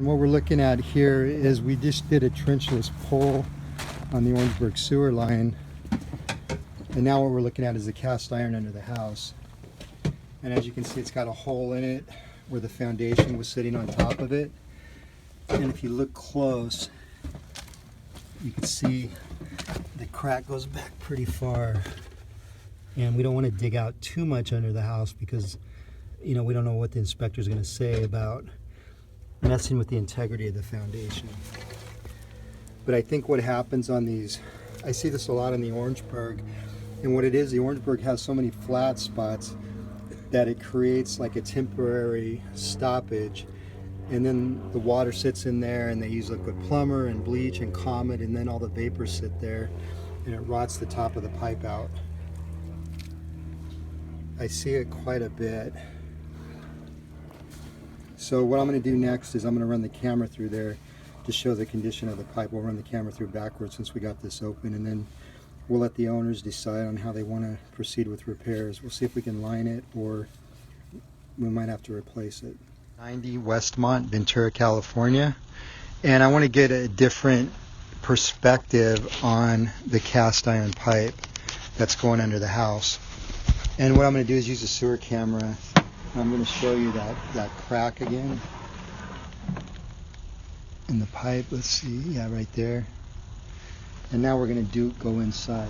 And what we're looking at here is we just did a trenchless pole on the Orangeburg sewer line, and now what we're looking at is the cast iron under the house. And as you can see, it's got a hole in it where the foundation was sitting on top of it. And if you look close, you can see the crack goes back pretty far. And we don't want to dig out too much under the house because, you know, we don't know what the inspector is going to say about messing with the integrity of the foundation. But I think what happens on these, I see this a lot in the Orangeburg, and what it is, the Orangeburg has so many flat spots that it creates like a temporary stoppage, and then the water sits in there, and they use liquid Plumber and bleach and Comet, and then all the vapors sit there and it rots the top of the pipe out. I see it quite a bit. So what I'm going to do next is I'm going to run the camera through there to show the condition of the pipe. We'll run the camera through backwards since we got this open, and then we'll let the owners decide on how they want to proceed with repairs. We'll see if we can line it or we might have to replace it. 90 Westmont, Ventura, California. And I want to get a different perspective on the cast iron pipe that's going under the house. And what I'm going to do is use a sewer camera. I'm going to show you that crack again in the pipe. Let's see, yeah, right there. And now we're going to go inside.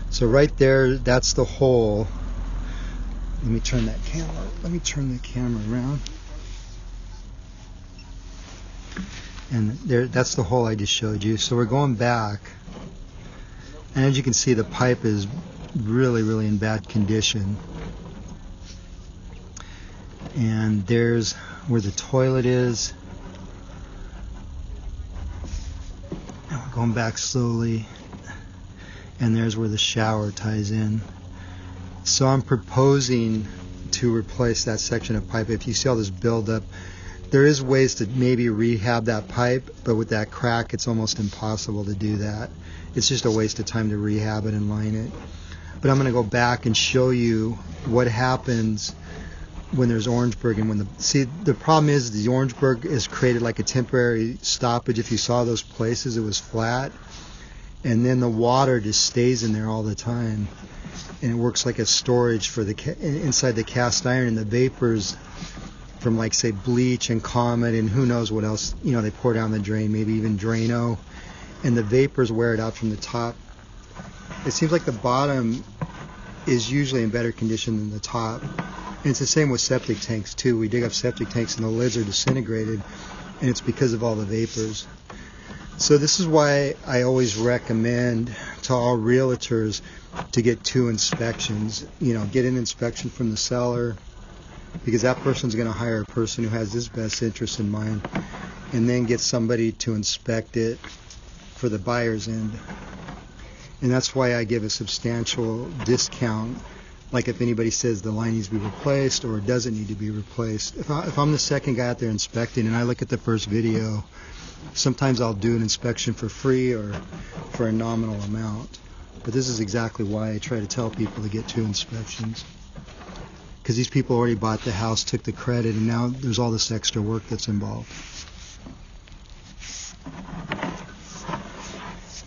So right there, that's the hole. Let me turn the camera around. And there, that's the hole I just showed you. So we're going back. And as you can see, the pipe is really, really in bad condition. And there's where the toilet is. And we're going back slowly. And there's where the shower ties in. So I'm proposing to replace that section of pipe. If you see all this buildup, there is ways to maybe rehab that pipe, but with that crack, it's almost impossible to do that. It's just a waste of time to rehab it and line it. But I'm going to go back and show you what happens when there's Orangeburg and when the problem is the Orangeburg is created like a temporary stoppage. If you saw those places, it was flat, and then the water just stays in there all the time, and it works like a storage for the inside the cast iron, and the vapors from, like, say, bleach and Comet and who knows what else, you know, they pour down the drain, maybe even Drano, and the vapors wear it out from the top. It seems like the bottom is usually in better condition than the top. And it's the same with septic tanks too. We dig up septic tanks and the lids are disintegrated, and it's because of all the vapors. So this is why I always recommend to all realtors to get 2 inspections. You know, get an inspection from the seller, because that person's going to hire a person who has his best interest in mind, and then get somebody to inspect it for the buyer's end. And that's why I give a substantial discount, like if anybody says the line needs to be replaced or it doesn't need to be replaced. If I'm the second guy out there inspecting and I look at the first video, sometimes I'll do an inspection for free or for a nominal amount. But this is exactly why I try to tell people to get 2 inspections. Because these people already bought the house, took the credit, and now there's all this extra work that's involved.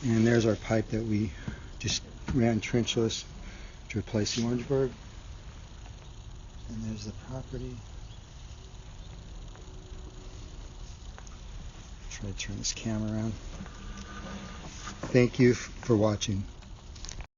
And there's our pipe that we just ran trenchless to replace the Orangeburg. And there's the property. Try to turn this camera around. Thank you for watching.